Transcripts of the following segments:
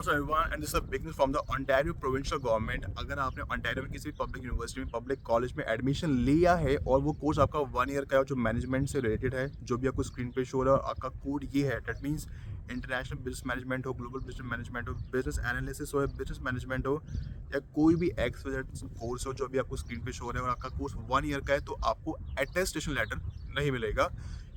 So everyone, and this is a big news from the Ontario provincial government. अगर आपने Ontario में किसी भी पब्लिक यूनिवर्सिटी में पब्लिक कॉलेज में एडमिशन लिया है और वो कोर्स आपका 1 ईयर का है जो मैनेजमेंट से रिलेटेड है, जो भी आपको स्क्रीन पे शो हो रहा है आपका कोड ये है, that means international business management हो, ग्लोबल बिजनेस मैनेजमेंट हो, बिजनेस एनालिसिस हो या बिजनेस मैनेजमेंट हो या कोई भी एक्स कोर्स हो जो अभी आपको स्क्रीन पे शो हो रहा है और आपका कोर्स 1 ईयर का है, तो आपको अटेस्टेशन लेटर नहीं मिलेगा।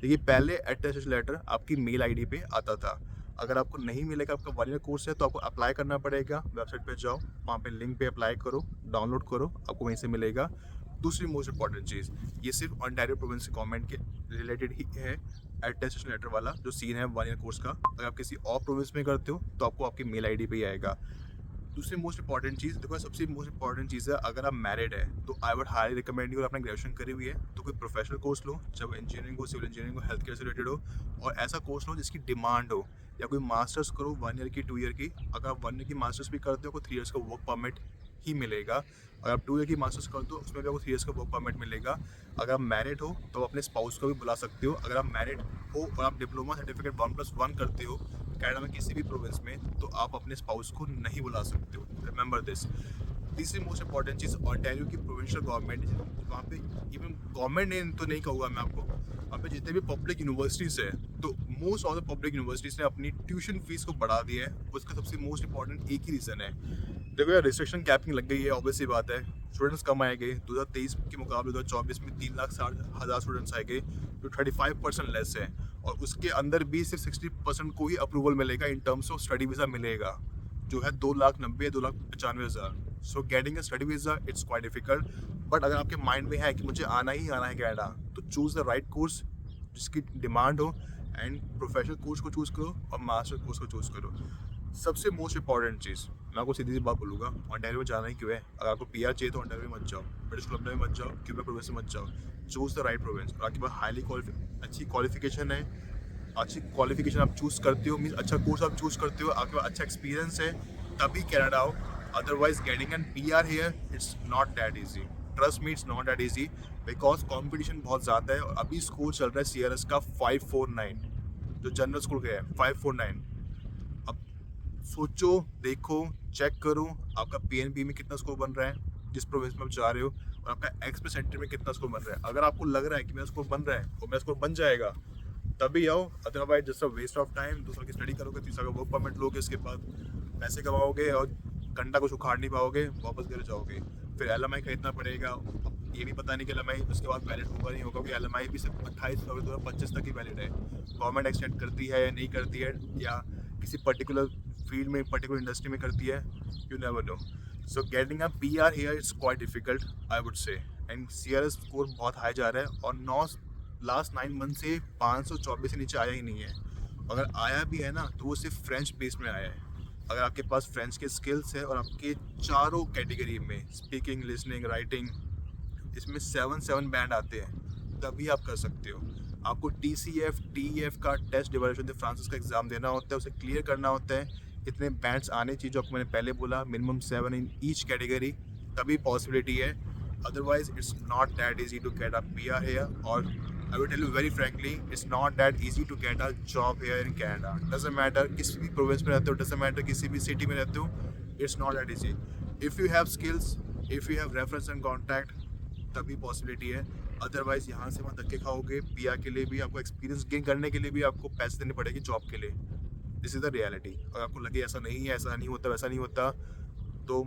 देखिए, पहले अटेस्टेशन लेटर आपकी मेल आईडी पे आता था। अगर आपको नहीं मिलेगा, आपका 1 ईयर कोर्स है, तो आपको अप्लाई करना पड़ेगा। वेबसाइट पे जाओ, वहाँ पे लिंक पे अप्लाई करो, डाउनलोड करो, आपको वहीं से मिलेगा। दूसरी मोस्ट इंपॉर्टेंट चीज़, ये सिर्फ ओंटारियो प्रोविंस गवर्नमेंट के रिलेटेड ही है, अटेस्टेशन लेटर वाला जो सीन है 1 ईयर कोर्स का। अगर आप किसी और प्रोविंस में करते हो तो आपको आपकी मेल आईडी पे ही आएगा। दूसरी मोस्ट इंपॉर्टेंट चीज़ देखो, सबसे मोस्ट इंपॉर्टेंट चीज़ है, अगर आप मैरिड है तो आई वुड हाईली रिकमेंड यू, और आपने ग्रेजुएशन करी हुई है तो कोई प्रोफेशनल कोर्स लो, जब इंजीनियरिंग हो, सिविल इंजीनियरिंग हो, हेल्थ केयर से रिलेटेड हो, और ऐसा कोर्स लो जिसकी डिमांड हो। या कोई मास्टर्स करो 1 ईयर की, 2 ईयर की। अगर आप 1 ईयर की मास्टर्स भी करते हो तो 3 ईयर्स का वर्क परमिट ही मिलेगा। अगर आप 2 ईयर की मास्टर्स करते हो उसमें भी आपको 3 ईयर्स का वर्क परमिट मिलेगा। अगर आप मैरिड हो तो आप अपने स्पाउस को भी बुला सकते हो। अगर आप मैरिड हो और आप डिप्लोमा सर्टिफिकेट 1+1 करते हो कनाडा में किसी भी प्रोविंस में, तो आप अपने स्पाउस को नहीं बुला सकते हो, रिमेंबर दिस। तीसरी मोस्ट इंपॉर्टेंट चीज़, ओंटारियो की प्रोविंशियल गवर्नमेंट, वहाँ पे इवन गवर्नमेंट ने तो नहीं कहूँगा मैं आपको, वहाँ पे जितने भी पब्लिक यूनिवर्सिटीज़ है, तो most of the public universities ने अपनी ट्यूशन फीस को बढ़ा दिया है। उसका सबसे मोस्ट इंपॉर्टेंट एक ही रीज़न है। देखो यार, रिस्ट्रिक्शन कैपिंग लग गई है, ऑब्वियस सी बात है। स्टूडेंट्स कम आएंगे, 2023 के मुकाबले 2024 में 3,60,000 स्टूडेंट्स आएंगे, जो 35% लेस है। और उसके अंदर भी सिर्फ 60% को ही अप्रूवल मिलेगा इन टर्म्स ऑफ स्टडी वीज़ा मिलेगा, जो है 2,90,000 2,95,000। So getting a study visa it's quite difficult. But अगर आपके माइंड में है कि मुझे आना ही आना है कनाडा, तो चूज़ द राइट कोर्स जिसकी डिमांड हो, एंड प्रोफेशनल कोर्स को चूज़ करो और मास्टर कोर्स को चूज़ करो। सबसे मोस्ट इंपॉर्टेंट चीज़, मैं आपको सीधी सी बात बोलूँगा, ओंटारियो में जाना ही क्यों है? अगर आपको पीआर चाहिए तो ओंटारियो में मत जाओ, ब्रिटिश कोलंबिया में मत जाओ, क्यूबेक प्रोविंस में मत जाओ। Choose the right province. और आपके पास अच्छी क्वालिफिकेशन है, अच्छी क्वालिफिकेशन आप चूज़ करते हो, मीन्स अच्छा कोर्स आप चूज़ करते हो, आपके पास अच्छा एक्सपीरियंस है, तभी कनाडा आओ। Otherwise getting an PR here it's not that easy. Trust me, it's not that easy, because competition बहुत ज़्यादा है। और अभी स्कोर चल रहा है सीआरएस का 549, जो जनरल स्कोर गया है 549। अब सोचो, देखो, चेक करो आपका पीएनबी में कितना स्कोर बन रहा है जिस प्रोविंस में आप जा रहे हो, और आपका एक्सप्रेस एंट्री में कितना स्कोर बन रहा है। अगर आपको लग रहा है कि मेरा स्कोर बन रहा है और मेरा स्कोर बन जाएगा, तभी आओ। Otherwise just a waste of time. 2 साल की स्टडी करोगे, 3 साल का वर्क परमिट लोगे, उसके बाद पैसे कमाओगे और कंडा कुछ उखाड़ नहीं पाओगे, वापस घर जाओगे। फिर एलएमआई खरीदना पड़ेगा। अब ये भी पता नहीं कि एलएमआई उसके बाद वैलिड होगा नहीं होगा, क्योंकि एलएमआई भी सिर्फ 28 फरवरी 2025 तक ही वैलिड है। गवर्नमेंट एक्सटेंड करती है या नहीं करती है, या किसी पर्टिकुलर फील्ड में, पर्टिकुलर इंडस्ट्री में करती है, you never know. So getting a PR here it's quite difficult, I would say. And CRS score बहुत हाई जा रहा है, और लास्ट 9 मंथ से 524 से नीचे आया ही नहीं है। अगर आया भी है ना, तो वो सिर्फ फ्रेंच बेस में आया है। अगर आपके पास फ्रेंच के स्किल्स है और आपके चारों कैटेगरी में, स्पीकिंग, लिसनिंग, राइटिंग, इसमें 7 बैंड आते हैं, तभी आप कर सकते हो। आपको TCF TEF का टेस्ट डिवेल्यूशन फ्रांसिस का एग्ज़ाम देना होता है, उसे क्लियर करना होता है। इतने बैंड्स आने चाहिए, जो आपको मैंने पहले बोला, मिनिमम 7 इन ईच कैटेगरी, तभी पॉसिबिलिटी है। Otherwise it's not that easy to get a PR here, और I will tell you very frankly, it's not that easy to get a job here in Canada. Doesn't matter किसी भी province में रहते हो, doesn't matter किसी भी city में रहते हो, it's not that easy. If you have skills, if you have reference and contact, तभी पॉसिबिलिटी है। अदरवाइज यहाँ से वहाँ धक्के खाओगे। PR के लिए भी आपको, एक्सपीरियंस गेन करने के लिए भी आपको पैसे देने पड़ेंगे जॉब के लिए। This is the reality. अगर आपको लगे ऐसा नहीं है, ऐसा नहीं होता, वैसा नहीं होता, तो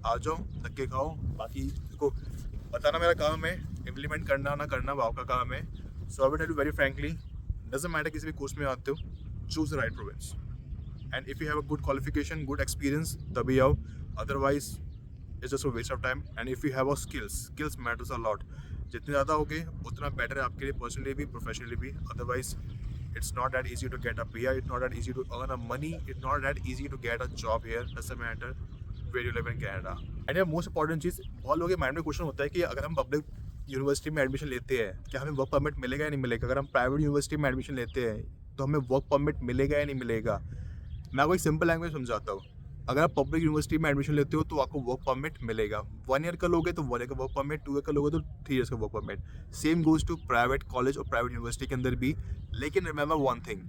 आ जाओ, धक्के खाओ। बाकी देखो, बताना मेरा काम है, इम्प्लीमेंट करना ना करना वो आपका काम है। So I will tell you very frankly, doesn't matter किसी भी कोर्स में आते हो, choose the right province. And if you have a good qualification, good experience, तभी आओ। Otherwise it's just a waste of time. And if you have a skills matters a lot. जितने ज़्यादा होगे उतना बेटर है आपके लिए, पर्सनली भी, प्रोफेशनली भी। Otherwise it's not that easy to get a PR, it's not that easy to earn a money, it's not that easy to get a job here, doesn't matter where you live in Canada. And यार, most important चीज़, बहुत लोगों के mind में question होता है कि अगर हम पब्लिक यूनिवर्सिटी में एडमिशन लेते हैं, क्या हमें वर्क परमिट मिलेगा या नहीं मिलेगा? अगर हम प्राइवेट यूनिवर्सिटी में एडमिशन लेते हैं, तो हमें वर्क परमिट मिलेगा या नहीं मिलेगा? मैं आपको एक सिंपल लैंग्वेज समझाता हूँ। अगर आप पब्लिक यूनिवर्सिटी में एडमिशन लेते हो तो आपको वर्क परमिट मिलेगा। 1 ईयर का लोगे तो 1 ईयर का वर्क परमिट, 2 ईयर का लोगे तो 3 ईयर्स का work permit. Same goes to private college और प्राइवेट यूनिवर्सिटी के अंदर भी। लेकिन रिमेंबर वन थिंग,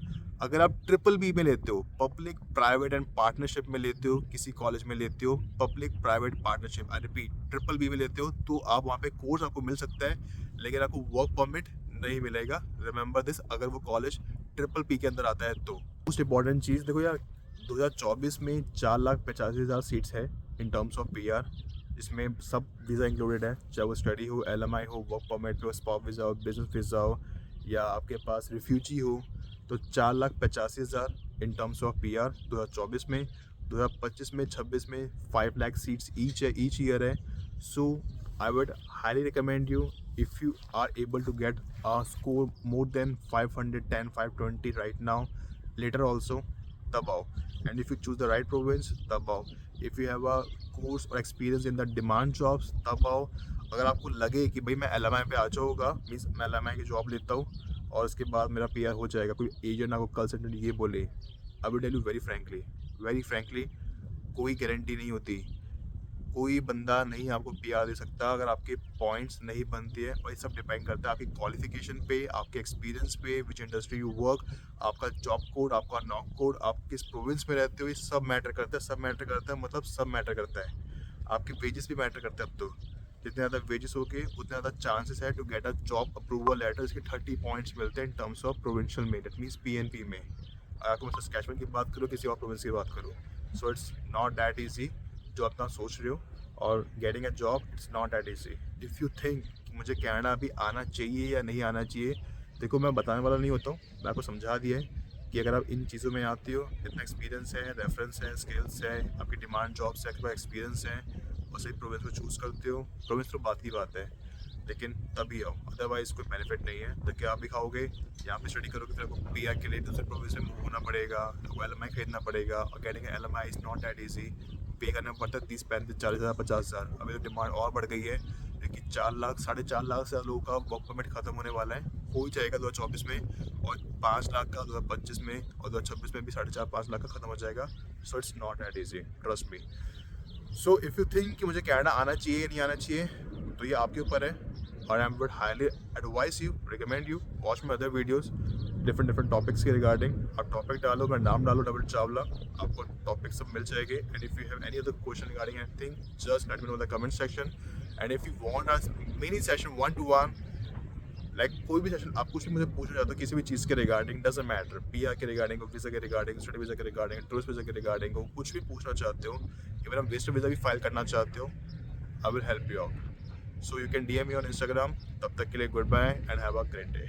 अगर आप ट्रिपल बी में लेते हो, पब्लिक प्राइवेट एंड पार्टनरशिप में लेते हो, किसी कॉलेज में लेते हो, public private partnership, I repeat triple B में लेते हो, तो आप वहाँ पे कोर्स आपको मिल सकता है, लेकिन आपको वर्क परमिट नहीं मिलेगा। रिमेंबर दिस, अगर वो कॉलेज ट्रिपल पी के अंदर आता है तो। मोस्ट इंपॉर्टेंट चीज़ देखो यार, 2024 में 4,85,000 सीट्स है इन टर्म्स ऑफ पी आर, इसमें सब वीज़ा इंक्लूडेड है, चाहे वो स्टडी हो, LMI हो, वर्क परमिट हो, स्पॉट वीज़ा हो, बिजनेस वीज़ा हो, या आपके पास रिफ्यूजी हो। तो 4,85,000 in terms of P R 2024 में। 2025 में 26 में 5 लाख सीट्स ईच है, ईच ईयर है। So I would highly recommend you, if you are able to get a score more than 510 520 right now, later also, तब आओ। and if you choose the right province, तब आओ। if you have a course or experience in the demand jobs, तब आओ। अगर आपको लगे कि भाई मैं LMI पे आ जाऊँगा, मीन्स मैं LMI की जॉब लेता हूँ और उसके बाद मेरा PR हो जाएगा, कोई एजेंट आपको कंसल्टेंट ये बोले, I will tell you very frankly, कोई गारंटी नहीं होती। कोई बंदा नहीं आपको पीआर दे सकता अगर आपके पॉइंट्स नहीं बनते हैं, और ये सब डिपेंड करता है आपकी क्वालिफिकेशन पे, आपके एक्सपीरियंस पे, विच इंडस्ट्री यू वर्क, आपका जॉब कोड, आपका नॉक कोड, आप किस प्रोविंस में रहते हो, ये सब मैटर करता है। सब मैटर करता है मतलब सब मैटर करता है। आपके वेजेस भी मैटर करते हैं अब तो। जितने ज़्यादा वेजेस होगे उतने ज़्यादा चांसेस है to get a job approval letter. इसके 30 पॉइंट्स मिलते हैं इन टर्म्स ऑफ प्रोविंशियल में, दैट मीन्स PNP में। आपको मतलब सस्कैचुअन की बात करो, किसी और प्रोविंस की बात करो, so it's not that easy जो आप ना सोच रहे हो। और getting a job it's not that easy. If you think मुझे कनाडा अभी आना चाहिए या नहीं आना चाहिए, देखो मैं बताने वाला नहीं होता हूँ, मैं आपको समझा दिया है कि अगर आप इन चीज़ों में आते हो, इतना एक्सपीरियंस है, रेफरेंस है, स्किल्स है, आपकी डिमांड जॉब से आपके पास एक्सपीरियंस है, और सही प्रोविंस को चूज़ करते हो, प्रोविंस तो बात की बात है, लेकिन तभी आओ, अदरवाइज़ कोई बेनिफिट नहीं है। तो क्या आप भी खाओगे, यहाँ पे स्टडी करोगे, फिर आपको PR के लिए दूसरे प्रोविंस में मूव होना पड़ेगा, आपको LMI खरीदना पड़ेगा, और getting LMI is not that easy. पे करना पड़ता है 30-35-40 हज़ार 50,000। अभी तो डिमांड और बढ़ गई है, क्योंकि 4 लाख 4.5 लाख से लोगों का वर्क परमिट खत्म होने वाला है, हो ही जाएगा 2024 में, और 5 लाख का 2025 में, और 2026 में भी 4.5-5 लाख का खत्म हो जाएगा। So it's not that easy, trust me. So if you think कि मुझे कनाडा आना चाहिए या नहीं आना चाहिए, तो ये आपके ऊपर है, और आई would highly advice you, recommend you watch my other videos different topics के रिगार्डिंग। आप टॉपिक डालो, मैं नाम डालो डबल चावला, आपको टॉपिक सब मिल जाएंगे। And if you have any other question regarding anything, just let me know the comment section. And if you want a mini session 1-to-1, like कोई भी सेशन आप कुछ भी मुझे पूछना चाहते हो किसी भी चीज़ के रिगार्डिंग, डजंट मैटर, PR के रिगार्डिंग हो, वीज़ा के रिगार्डिंग, स्टडी वीज़ा के रिगार्डिंग, टूरिस्ट वीज़ा के रिगार्डिंग हो, कुछ भी पूछना चाहते हो, इवन आप विजिटर वीज़ा भी फाइल करना चाहते हो, I will help you out. So you can DM me on Instagram। तब तक के लिए goodbye and have a great day.